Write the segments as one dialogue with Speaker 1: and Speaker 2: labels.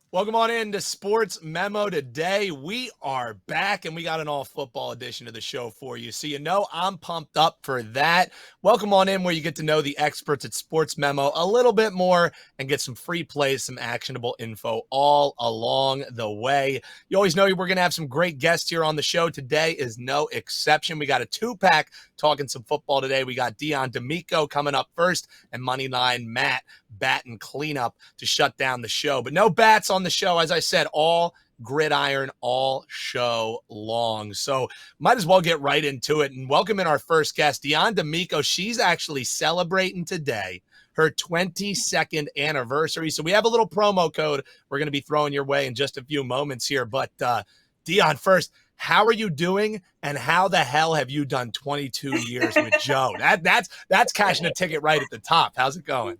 Speaker 1: Welcome on in to Sports Memo Today. We are back and we got an all football edition of the show for you. So I'm pumped up for that. Welcome on in where you get to know the experts at Sports Memo a little bit more and get some free plays, some actionable info all along the way. You always know we're going to have some great guests here on the show. Today is no exception. We got a two-pack talking some football today. We got Dionne D'Amico coming up first and Moneyline Matt batting cleanup to shut down the show. But no bats on the show. As I said, all gridiron all show long. So might as well get right into it and welcome in our first guest, Dionne D'Amico. She's actually celebrating today her 22nd anniversary. So we have a little promo code we're going to be throwing your way in just a few moments here. But Dionne, first, how are you doing, and how the hell have you done 22 years with Joe? That's cashing a ticket right at the top. How's it going?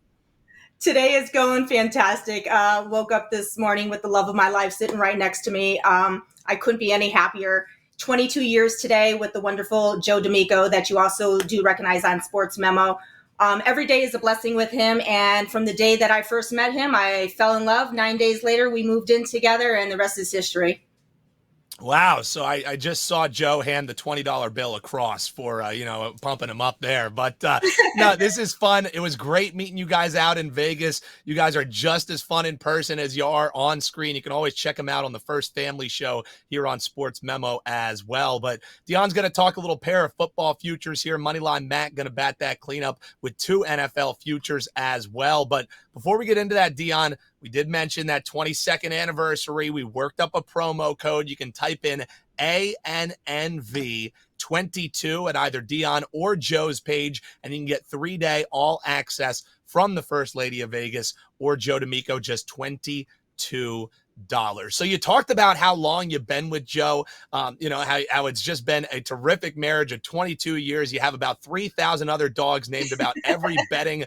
Speaker 2: Today is going fantastic. Woke up this morning with the love of my life sitting right next to me. I couldn't be any happier. 22 years today with the wonderful Joe D'Amico that you also do recognize on Sports Memo. Every day is a blessing with him. And from the day that I first met him, I fell in love. 9 days later, we moved in together, and the rest is history.
Speaker 1: Wow. So I just saw Joe hand the $20 bill across for, pumping him up there. But no, this is fun. It was great meeting you guys out in Vegas. You guys are just as fun in person as you are on screen. You can always check them out on the First Family Show here on Sports Memo as well. But Dionne's going to talk a little pair of football futures here. Moneyline Matt going to bat that cleanup with 2 NFL futures as well. But before we get into that, Dionne, we did mention that 22nd anniversary. We worked up a promo code. You can type in ANNV22 at either Dionne or Joe's page, and you can get 3-day all access from the First Lady of Vegas or Joe D'Amico, just $22. So you talked about how long you've been with Joe, how it's just been a terrific marriage of 22 years. You have about 3,000 other dogs named about every betting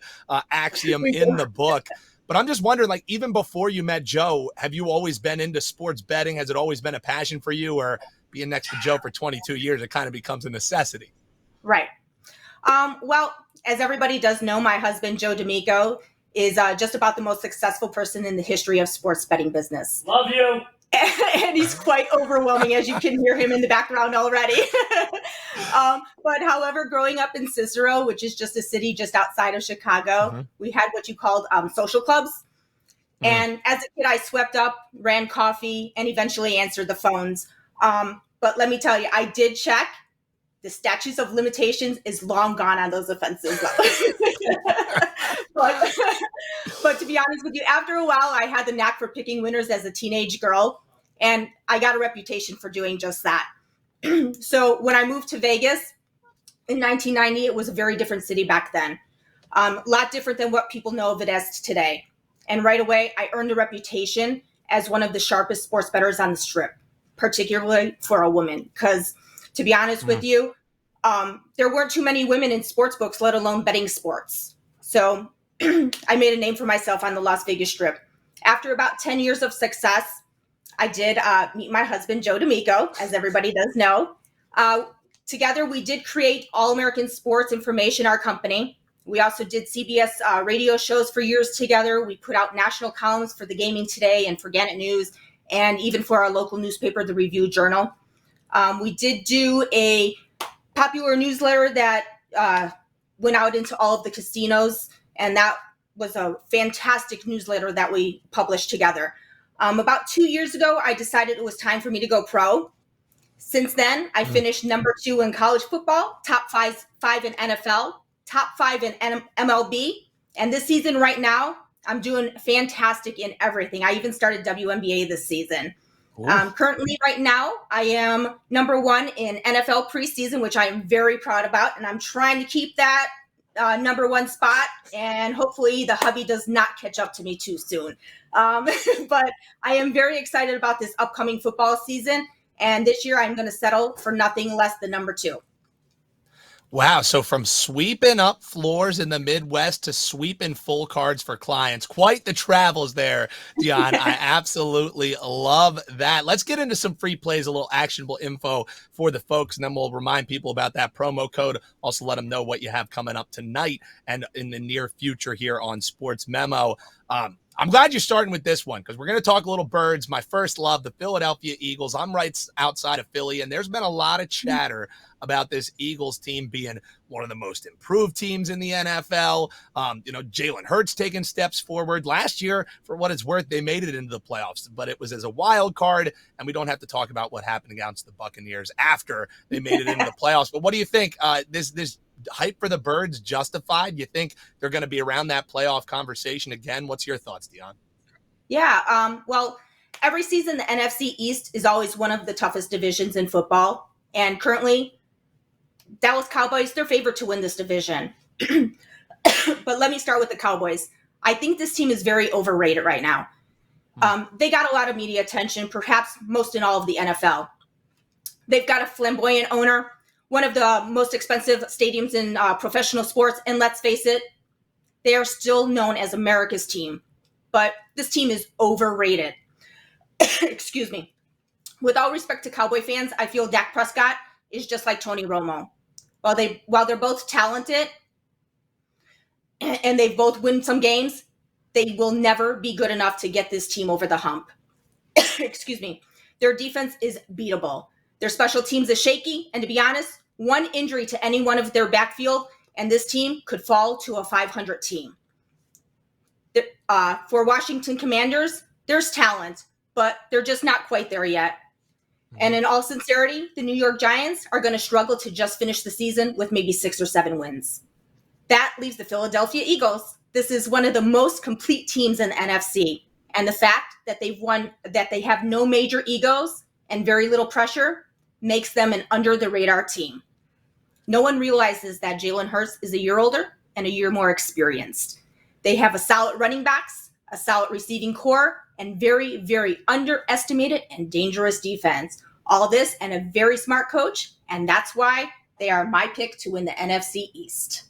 Speaker 1: axiom in the book. But I'm just wondering, even before you met Joe, have you always been into sports betting? Has it always been a passion for you, or being next to Joe for 22 years, it kind of becomes a necessity?
Speaker 2: Right. Well, as everybody does know, my husband, Joe D'Amico, is just about the most successful person in the history of sports betting business.
Speaker 3: Love you.
Speaker 2: And he's quite overwhelming, as you can hear him in the background already. But however, growing up in Cicero, which is just a city just outside of Chicago, we had what you called social clubs. And as a kid, I swept up, ran coffee, and eventually answered the phones. But let me tell you, I did check. The statutes of limitations is long gone on those offenses. But to be honest with you, after a while, I had the knack for picking winners as a teenage girl, and I got a reputation for doing just that. So when I moved to Vegas in 1990, it was a very different city back then. A lot different than what people know of it as today. And right away, I earned a reputation as one of the sharpest sports bettors on the Strip, particularly for a woman. Because to be honest with you, there weren't too many women in sports books, let alone betting sports. So I made a name for myself on the Las Vegas Strip. After about 10 years of success, I did meet my husband, Joe D'Amico, as everybody does know. Together, we did create All-American Sports Information, our company. We also did CBS radio shows for years together. We put out national columns for the Gaming Today and for Gannett News, and even for our local newspaper, the Review Journal. We did do a popular newsletter that went out into all of the casinos, and that was a fantastic newsletter that we published together. About 2 years ago, I decided it was time for me to go pro. Since then, I finished number 2 in college football, top five in NFL, top 5 in MLB. And this season right now, I'm doing fantastic in everything. I even started WNBA this season. Currently right now, I am number 1 in NFL preseason, which I am very proud about. And I'm trying to keep that number 1 spot. And hopefully the hubby does not catch up to me too soon. But I am very excited about this upcoming football season. And this year I'm going to settle for nothing less than number 2.
Speaker 1: Wow. So from sweeping up floors in the Midwest to sweeping full cards for clients, quite the travels there, Dionne. I absolutely love that. Let's get into some free plays, a little actionable info for the folks, and then we'll remind people about that promo code. Also let them know what you have coming up tonight and in the near future here on Sports Memo. I'm glad you're starting with this one because we're going to talk a little birds. My first love, the Philadelphia Eagles. I'm right outside of Philly, and there's been a lot of chatter about this Eagles team being one of the most improved teams in the NFL. Jalen Hurts taking steps forward. Last year, for what it's worth, they made it into the playoffs, but it was as a wild card, and we don't have to talk about what happened against the Buccaneers after they made it into the playoffs. But what do you think? This hype for the birds justified? You think they're going to be around that playoff conversation again? What's your thoughts, Dionne?
Speaker 2: Yeah. Well, every season, the NFC East is always one of the toughest divisions in football. And currently, Dallas Cowboys, they're favored to win this division. But let me start with the Cowboys. I think this team is very overrated right now. They got a lot of media attention, perhaps most in all of the NFL. They've got a flamboyant owner, one of the most expensive stadiums in professional sports. And let's face it, they are still known as America's team. But this team is overrated. Excuse me. With all respect to Cowboy fans, I feel Dak Prescott is just like Tony Romo. While they're both talented and they've both won some games, they will never be good enough to get this team over the hump. Excuse me. Their defense is beatable. Their special teams is shaky. And to be honest, one injury to any one of their backfield, and this team could fall to a 500 team. For Washington Commanders, there's talent, but they're just not quite there yet. And in all sincerity, the New York Giants are going to struggle to just finish the season with maybe 6 or 7 wins. That leaves the Philadelphia Eagles. This is one of the most complete teams in the NFC. And the fact that they have no major egos and very little pressure makes them an under-the-radar team. No one realizes that Jalen Hurts is a year older and a year more experienced. They have a solid running backs, a solid receiving core, and very, very underestimated and dangerous defense. All this and a very smart coach, and that's why they are my pick to win the NFC East.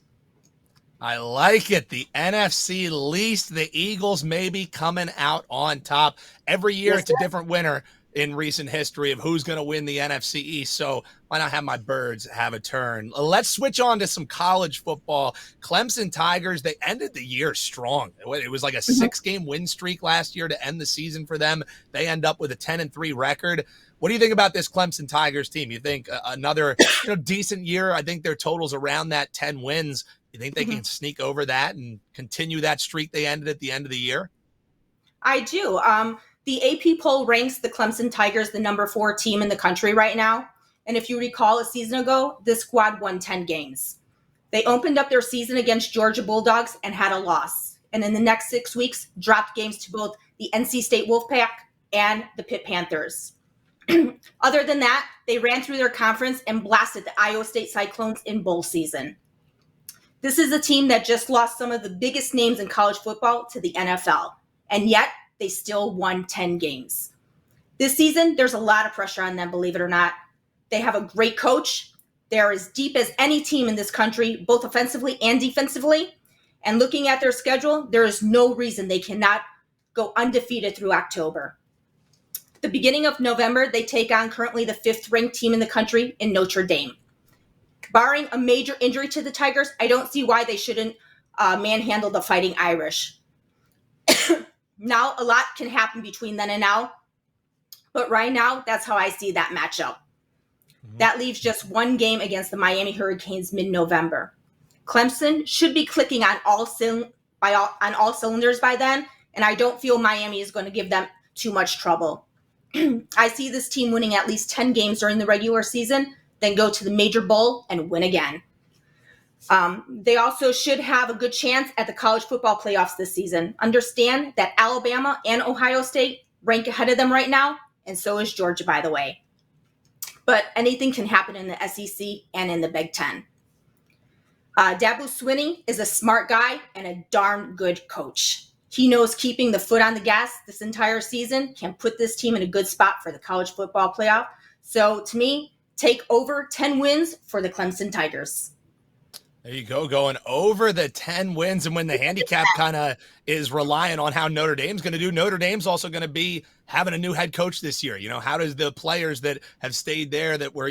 Speaker 1: I like it. The NFC least, the Eagles may be coming out on top. Every year it's a different winner in recent history of who's going to win the NFC East. So why not have my birds have a turn? Let's switch on to some college football. Clemson Tigers, they ended the year strong. It was like a 6-game win streak last year to end the season for them. They end up with a 10-3 record. What do you think about this Clemson Tigers team? You think another decent year? I think their total's around that 10 wins. You think they can sneak over that and continue that streak they ended at the end of the year?
Speaker 2: I do. The AP poll ranks the Clemson Tigers the number 4 team in the country right now. And if you recall, a season ago, this squad won 10 games. They opened up their season against Georgia Bulldogs and had a loss. And in the next 6 weeks, dropped games to both the NC State Wolfpack and the Pitt Panthers. Other than that, they ran through their conference and blasted the Iowa State Cyclones in bowl season. This is a team that just lost some of the biggest names in college football to the NFL. And yet, they still won 10 games. This season, there's a lot of pressure on them, believe it or not. They have a great coach. They're as deep as any team in this country, both offensively and defensively. And looking at their schedule, there is no reason they cannot go undefeated through October. The beginning of November, they take on currently the 5th-ranked team in the country in Notre Dame. Barring a major injury to the Tigers, I don't see why they shouldn't manhandle the Fighting Irish. Now, a lot can happen between then and now. But right now, that's how I see that matchup. That leaves just one game against the Miami Hurricanes mid-November. Clemson should be clicking on all cylinders by then, and I don't feel Miami is going to give them too much trouble. I see this team winning at least 10 games during the regular season, then go to the major bowl and win again. They also should have a good chance at the college football playoffs this season. Understand that Alabama and Ohio State rank ahead of them right now, and so is Georgia, by the way. But anything can happen in the SEC and in the Big Ten. Dabo Swinney is a smart guy and a darn good coach. He knows keeping the foot on the gas this entire season can put this team in a good spot for the college football playoff. So to me, take over 10 wins for the Clemson Tigers.
Speaker 1: There you go, going over the 10 wins. And when the handicap kind of is relying on how Notre Dame's going to do, Notre Dame's also going to be having a new head coach this year. How does the players that have stayed there that were,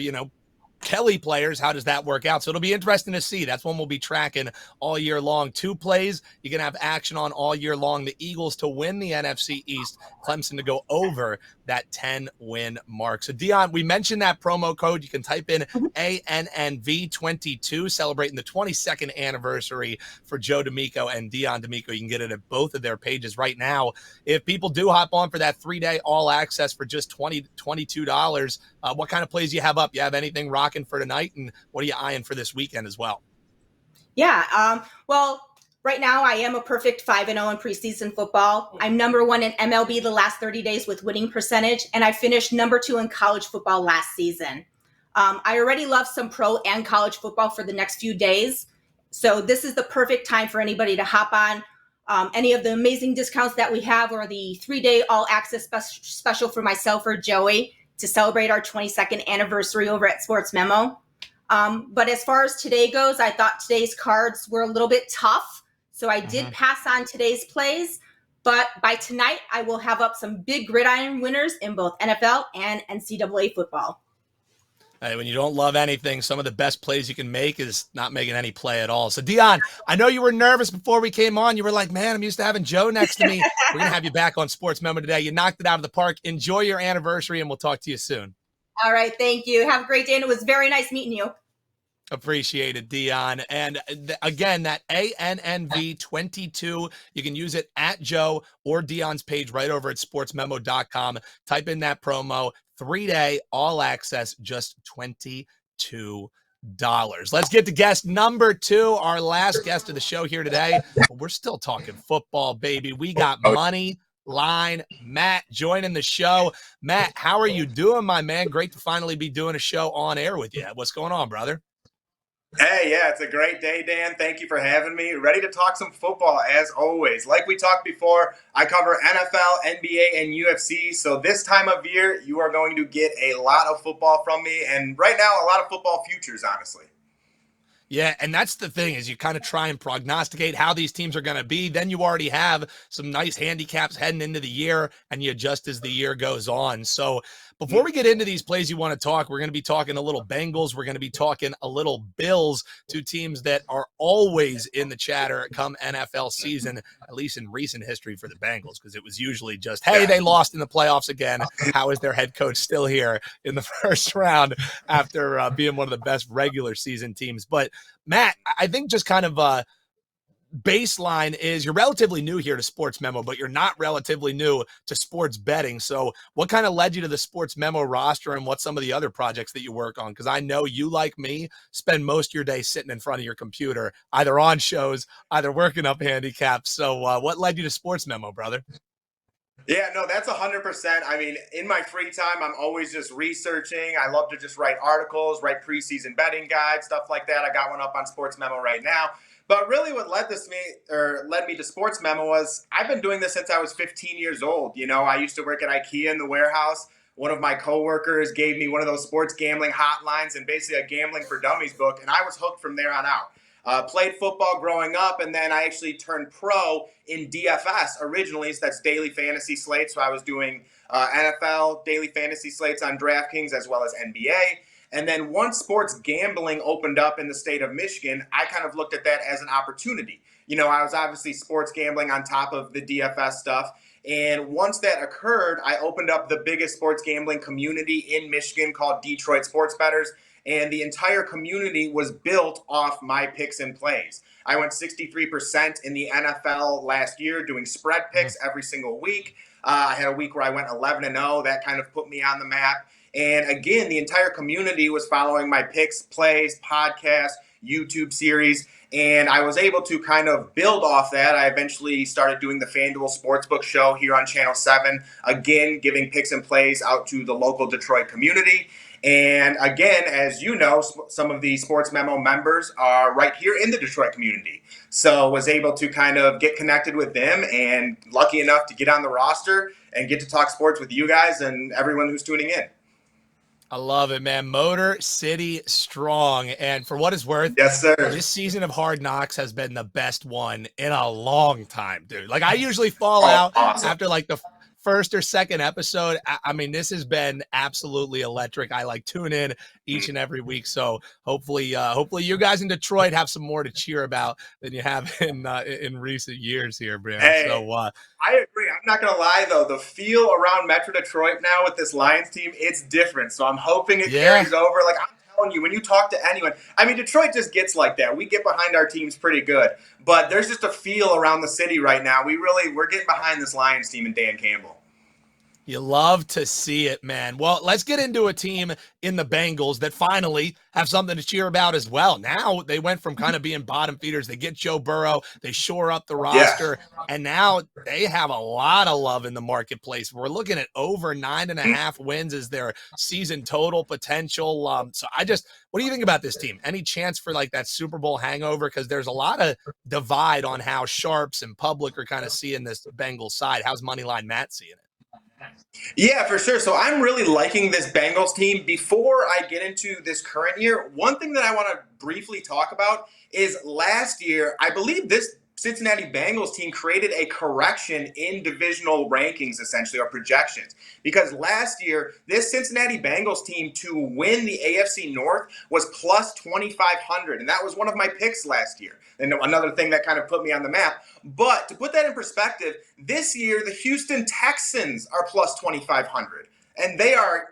Speaker 1: Kelly players, how does that work out? So it'll be interesting to see. That's one we'll be tracking all year long. 2 plays you can have action on all year long. The Eagles to win the NFC East, Clemson to go over that 10-win mark. So Dionne, we mentioned that promo code. You can type in ANNV22, celebrating the 22nd anniversary for Joe D'Amico and Dionne D'Amico. You can get it at both of their pages right now. If people do hop on for that 3-day all access for just $22, what kind of plays do you have up? You have anything rocking for tonight, and what are you eyeing for this weekend as well?
Speaker 2: Yeah. Well, right now I am a perfect 5-0 in preseason football. I'm number 1 in MLB the last 30 days with winning percentage, and I finished number 2 in college football last season. I already love some pro and college football for the next few days. So this is the perfect time for anybody to hop on any of the amazing discounts that we have, or the 3-day all access special for myself or Joey to celebrate our 22nd anniversary over at SportsMemo. But as far as today goes, I thought today's cards were a little bit tough. So I did pass on today's plays. But by tonight, I will have up some big gridiron winners in both NFL and NCAA football.
Speaker 1: Hey, when you don't love anything, some of the best plays you can make is not making any play at all. So, Dionne, I know you were nervous before we came on. You were like, man, I'm used to having Joe next to me. We're going to have you back on Sports Memo today. You knocked it out of the park. Enjoy your anniversary, and we'll talk to you soon.
Speaker 2: All right. Thank you. Have a great day. And it was very nice meeting you.
Speaker 1: Appreciate it, Dionne. And again, that ANNV22, you can use it at Joe or Dionne's page right over at sportsmemo.com. Type in that promo, 3-day all access, just $22. Let's get to guest number 2, our last guest of the show here today. But we're still talking football, baby. We got Moneyline Matt joining the show. Matt, how are you doing, my man? Great to finally be doing a show on air with you. What's going on, brother?
Speaker 3: Hey, yeah, it's a great day, Dan. Thank you for having me. Ready to talk some football, as always. Like we talked before, I cover NFL, NBA, and UFC. So this time of year, you are going to get a lot of football from me. And right now, a lot of football futures, honestly.
Speaker 1: Yeah, and that's the thing, is you kind of try and prognosticate how these teams are going to be. Then you already have some nice handicaps heading into the year, and you adjust as the year goes on. So before we get into these plays you want to talk, we're going to be talking a little Bengals. We're going to be talking a little Bills, 2 teams that are always in the chatter come NFL season, at least in recent history for the Bengals, because it was usually just, hey, they lost in the playoffs again. How is their head coach still here in the first round after being one of the best regular season teams? But Matt, I think just kind of baseline is you're relatively new here to Sports Memo, but you're not relatively new to sports betting. So what kind of led you to the Sports Memo roster, and what's some of the other projects that you work on? Because I know you, like me, spend most of your day sitting in front of your computer, either on shows, either working up handicaps. So what led you to Sports Memo, brother?
Speaker 3: Yeah, no, that's 100%. I mean, in my free time, I'm always just researching. I love to just write articles, write preseason betting guides, stuff like that. I got one up on Sports Memo right now. But really what led me to Sports Memo was I've been doing this since I was 15 years old. You know, I used to work at IKEA in the warehouse. One of my coworkers gave me one of those sports gambling hotlines and basically a Gambling for Dummies book, and I was hooked from there on out. Played football growing up, and then I actually turned pro in DFS originally. So that's daily fantasy slates. So I was doing NFL daily fantasy slates on DraftKings as well as NBA. And then once sports gambling opened up in the state of Michigan, I kind of looked at that as an opportunity. You know, I was obviously sports gambling on top of the DFS stuff. And once that occurred, I opened up the biggest sports gambling community in Michigan called Detroit Sports Bettors. And the entire community was built off my picks and plays. I went 63% in the NFL last year doing spread picks every single week. I had a week where I went 11-0. That kind of put me on the map. And again, the entire community was following my picks, plays, podcast, YouTube series. And I was able to kind of build off that. I eventually started doing the FanDuel Sportsbook show here on Channel 7. Again, giving picks and plays out to the local Detroit community. And again, as you know, some of the Sports Memo members are right here in the Detroit community. So was able to kind of get connected with them and lucky enough to get on the roster and get to talk sports with you guys and everyone who's tuning in.
Speaker 1: I love it, man. Motor City strong. And for what it's worth,
Speaker 3: yes, sir,
Speaker 1: this season of Hard Knocks has been the best one in a long time, dude. Like, I usually fall out
Speaker 3: awesome.
Speaker 1: after like the first or second episode. I mean, this has been absolutely electric. I tune in each and every week. So hopefully you guys in Detroit have some more to cheer about than you have in recent years here, Brian.
Speaker 3: Hey,
Speaker 1: so
Speaker 3: I agree. I'm not going to lie, though. The feel around Metro Detroit now with this Lions team, it's different. So I'm hoping it carries over. Like, I'm telling you, when you talk to anyone, I mean, Detroit just gets like that. We get behind our teams pretty good. But there's just a feel around the city right now. We're getting behind this Lions team and Dan Campbell.
Speaker 1: You love to see it, man. Well, let's get into a team in the Bengals that finally have something to cheer about as well. Now they went from kind of being bottom feeders. They get Joe Burrow. They shore up the roster. And now they have a lot of love in the marketplace. We're looking at over 9.5 wins as their season total potential. What do you think about this team? Any chance for that Super Bowl hangover? Because there's a lot of divide on how sharps and public are kind of seeing this Bengals side. How's Moneyline Matt seeing it?
Speaker 3: Yeah, for sure. So I'm really liking this Bengals team. Before I get into this current year, one thing that I want to briefly talk about is last year, I believe this Cincinnati Bengals team created a correction in divisional rankings, essentially, or projections. Because last year, this Cincinnati Bengals team to win the AFC North was plus 2,500. And that was one of my picks last year. And another thing that kind of put me on the map. But to put that in perspective, this year, the Houston Texans are plus 2,500. And they are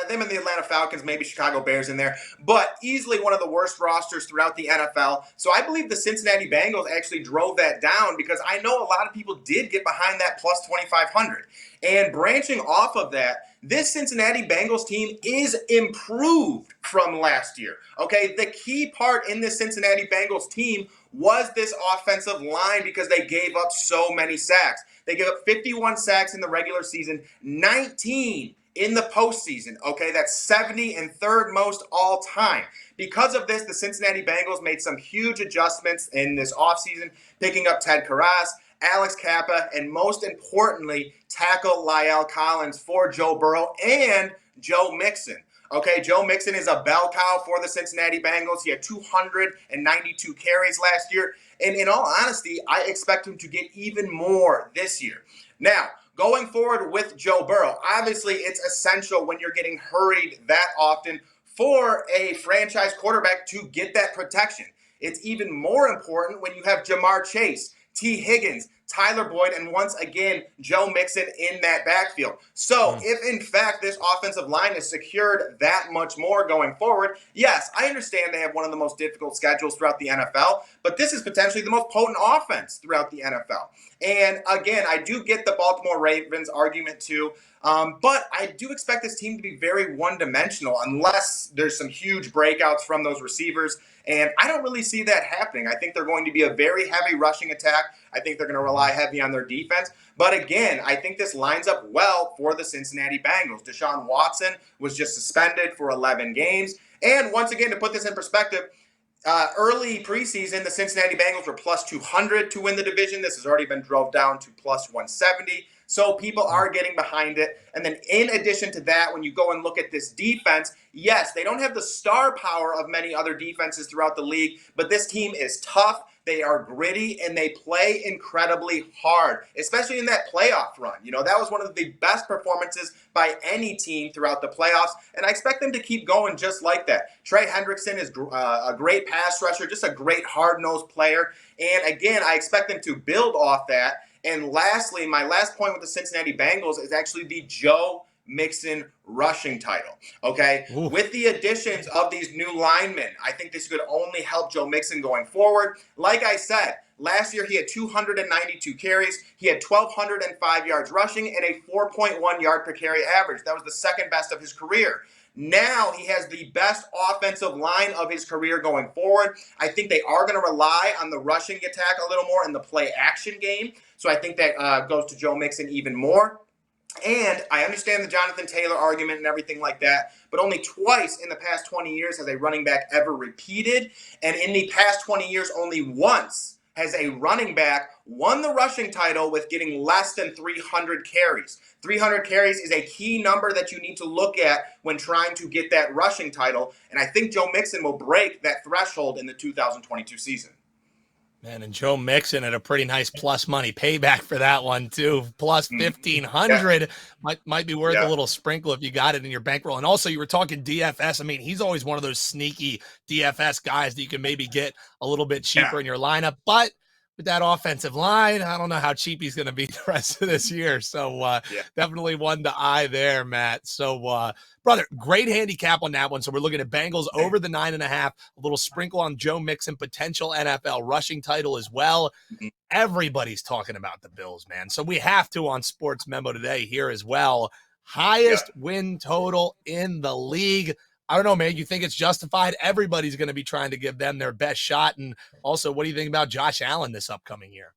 Speaker 3: them and the Atlanta Falcons, maybe Chicago Bears in there, but easily one of the worst rosters throughout the NFL. So I believe the Cincinnati Bengals actually drove that down because I know a lot of people did get behind that plus 2,500. And branching off of that, this Cincinnati Bengals team is improved from last year. Okay, the key part in this Cincinnati Bengals team was this offensive line because they gave up so many sacks. They gave up 51 sacks in the regular season, 19 in the postseason. Okay, that's 70 and third most all time. Because of this, the Cincinnati Bengals made some huge adjustments in this offseason, picking up Ted Karras, Alex Kappa, and most importantly, tackle La'el Collins for Joe Burrow and Joe Mixon. Okay, Joe Mixon is a bell cow for the Cincinnati Bengals. He had 292 carries last year. And in all honesty, I expect him to get even more this year. Now, going forward with Joe Burrow, obviously it's essential when you're getting hurried that often for a franchise quarterback to get that protection. It's even more important when you have Jamar Chase, T. Higgins, Tyler Boyd, and once again, Joe Mixon in that backfield. So if in fact this offensive line is secured that much more going forward, yes, I understand they have one of the most difficult schedules throughout the NFL, but this is potentially the most potent offense throughout the NFL. And again, I do get the Baltimore Ravens argument too, but I do expect this team to be very one-dimensional unless there's some huge breakouts from those receivers. And I don't really see that happening. I think they're going to be a very heavy rushing attack. I think they're going to rely heavy on their defense. But again, I think this lines up well for the Cincinnati Bengals. Deshaun Watson was just suspended for 11 games. And once again, to put this in perspective, early preseason, the Cincinnati Bengals were plus 200 to win the division. This has already been drove down to plus 170. So people are getting behind it. And then in addition to that, when you go and look at this defense, yes, they don't have the star power of many other defenses throughout the league, but this team is tough. They are gritty, and they play incredibly hard, especially in that playoff run. You know, that was one of the best performances by any team throughout the playoffs, and I expect them to keep going just like that. Trey Hendrickson is a great pass rusher, just a great hard-nosed player, and again, I expect them to build off that. And lastly, my last point with the Cincinnati Bengals is actually the Joe Mixon rushing title. Okay, with the additions of these new linemen, I think this could only help Joe Mixon going forward. Like I said, last year he had 292 carries, he had 1,205 yards rushing, and a 4.1 yard per carry average. That was the second best of his career. Now he has the best offensive line of his career going forward. I think they are going to rely on the rushing attack a little more in the play action game. So I think that goes to Joe Mixon even more. And I understand the Jonathan Taylor argument and everything like that, but only twice in the past 20 years has a running back ever repeated. And in the past 20 years, only once has a running back won the rushing title with getting less than 300 carries. 300 carries is a key number that you need to look at when trying to get that rushing title. And I think Joe Mixon will break that threshold in the 2022 season.
Speaker 1: Man, and Joe Mixon at a pretty nice plus money payback for that one too. Plus
Speaker 3: Mhm.
Speaker 1: 1,500 might be worth a
Speaker 3: Yeah.
Speaker 1: little sprinkle if you got it in your bankroll. And also, you were talking DFS. I mean, he's always one of those sneaky DFS guys that you can maybe get a little bit
Speaker 3: Yeah.
Speaker 1: cheaper in your lineup. But with that offensive line, I don't know how cheap he's going to be the rest of this year. So
Speaker 3: Yeah.
Speaker 1: definitely one to eye there, Matt. So brother, great handicap on that one. So we're looking at Bengals over the 9.5, a little sprinkle on Joe Mixon, potential NFL rushing title as well.
Speaker 3: Mhm.
Speaker 1: Everybody's talking about the Bills, man. So we have to on Sports Memo Today here as well.
Speaker 3: Yeah.
Speaker 1: Highest win total in the league. I don't know, man. You think it's justified? Everybody's going to be trying to give them their best shot. And also, what do you think about Josh Allen this upcoming year?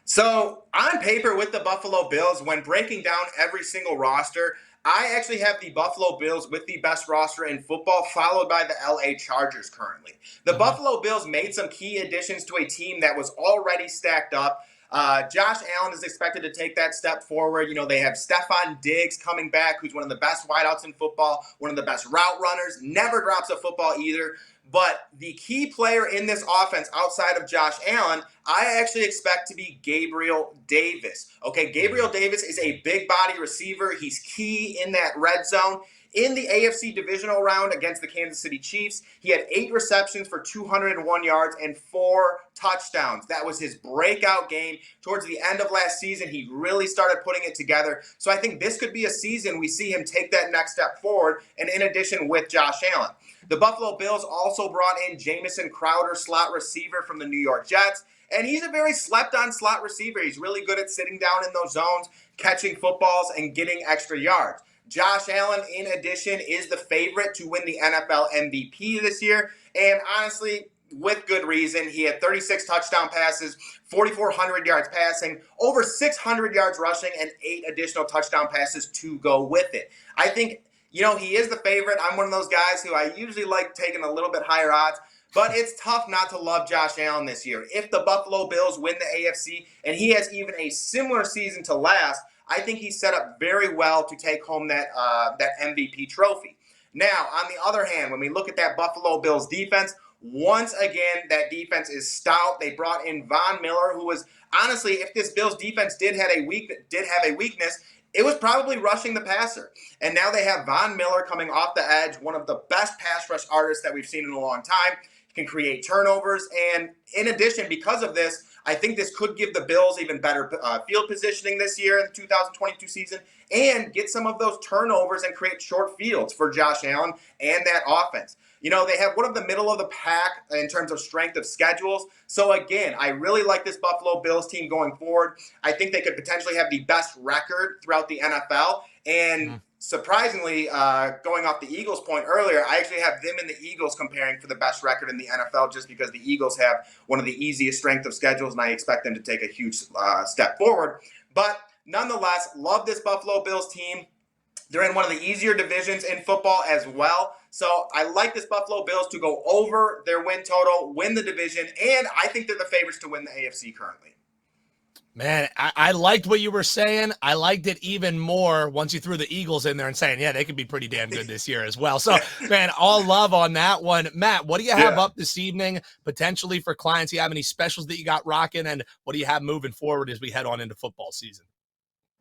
Speaker 3: So, on paper with the Buffalo Bills, when breaking down every single roster, I actually have the Buffalo Bills with the best roster in football, followed by the LA Chargers currently. The Buffalo Bills made some key additions to a team that was already stacked up. Josh Allen is expected to take that step forward. You know, they have Stephon Diggs coming back, who's one of the best wideouts in football, one of the best route runners, never drops a football either. But the key player in this offense outside of Josh Allen, I actually expect to be Gabriel Davis. Okay, Gabriel Davis is a big body receiver. He's key in that red zone. In the AFC divisional round against the Kansas City Chiefs, he had 8 receptions for 201 yards and 4 touchdowns. That was his breakout game. Towards the end of last season, he really started putting it together. So I think this could be a season we see him take that next step forward, and in addition with Josh Allen. The Buffalo Bills also brought in Jamison Crowder, slot receiver from the New York Jets. And he's a very slept-on slot receiver. He's really good at sitting down in those zones, catching footballs, and getting extra yards. Josh Allen, in addition, is the favorite to win the NFL MVP this year. And honestly, with good reason. He had 36 touchdown passes, 4,400 yards passing, over 600 yards rushing, and 8 additional touchdown passes to go with it. I think, you know, he is the favorite. I'm one of those guys who I usually like taking a little bit higher odds. But it's tough not to love Josh Allen this year. If the Buffalo Bills win the AFC and he has even a similar season to last, I think he's set up very well to take home that MVP trophy. Now, on the other hand, when we look at that Buffalo Bills defense, once again, that defense is stout. They brought in Von Miller, who was honestly, if this Bills defense did have a weakness, it was probably rushing the passer. And now they have Von Miller coming off the edge, one of the best pass rush artists that we've seen in a long time. He can create turnovers. And in addition, because of this, I think this could give the Bills even better field positioning this year in the 2022 season and get some of those turnovers and create short fields for Josh Allen and that offense. You know, they have one of the middle of the pack in terms of strength of schedules. So, again, I really like this Buffalo Bills team going forward. I think they could potentially have the best record throughout the NFL. And surprisingly, going off the Eagles' point earlier, I actually have them and the Eagles comparing for the best record in the NFL just because the Eagles have one of the easiest strength of schedules, and I expect them to take a huge step forward. But nonetheless, love this Buffalo Bills team. They're in one of the easier divisions in football as well. So I like this Buffalo Bills to go over their win total, win the division, and I think they're the favorites to win the AFC currently.
Speaker 1: Man, I liked what you were saying. I liked it even more once you threw the Eagles in there and saying, yeah, they could be pretty damn good this year as well. So, man, all love on that one. Matt, what do you have up this evening potentially for clients? You have any specials that you got rocking, and what do you have moving forward as we head on into football season?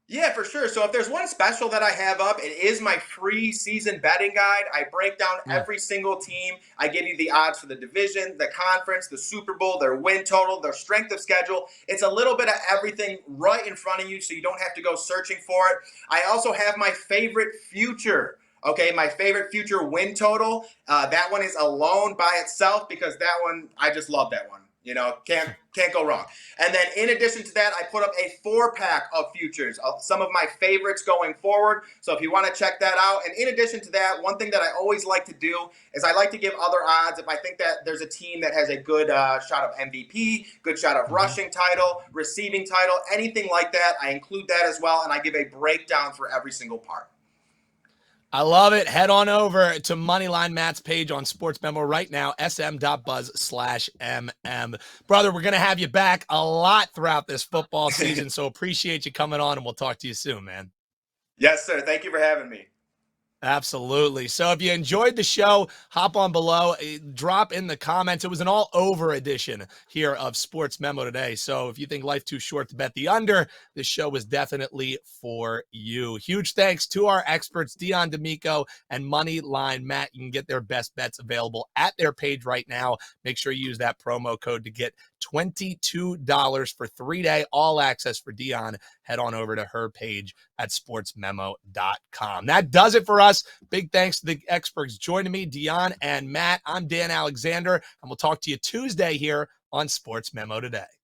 Speaker 3: Yeah, for sure. So if there's one special that I have up, it is my free season betting guide. I break down every single team. I give you the odds for the division, the conference, the Super Bowl, their win total, their strength of schedule. It's a little bit of everything right in front of you so you don't have to go searching for it. I also have my favorite future. Okay, my favorite future win total. That one is alone by itself because that one, I just love that one. You know, can't go wrong. And then in addition to that, I put up a 4-pack of futures, of some of my favorites going forward. So if you want to check that out. And in addition to that, one thing that I always like to do is I like to give other odds. If I think that there's a team that has a good shot of MVP, good shot of rushing title, receiving title, anything like that, I include that as well. And I give a breakdown for every single part.
Speaker 1: I love it. Head on over to Moneyline Matt's page on Sports Memo right now, sm.buzz/mm. Brother, we're going to have you back a lot throughout this football season, so appreciate you coming on, and we'll talk to you soon, man.
Speaker 3: Yes, sir. Thank you for having me.
Speaker 1: Absolutely. So if you enjoyed the show, hop on below, drop in the comments. It was an all over edition here of Sports Memo today. So if you think life too short to bet the under, this show was definitely for you. Huge thanks to our experts, Dionne D'Amico and Moneyline Matt. You can get their best bets available at their page right now. Make sure you use that promo code to get $22 for 3-day all access for Dionne. Head on over to her page at sportsmemo.com. That does it for us. Big thanks to the experts joining me, Dionne and Matt. I'm Dan Alexander, and we'll talk to you Tuesday here on Sports Memo Today.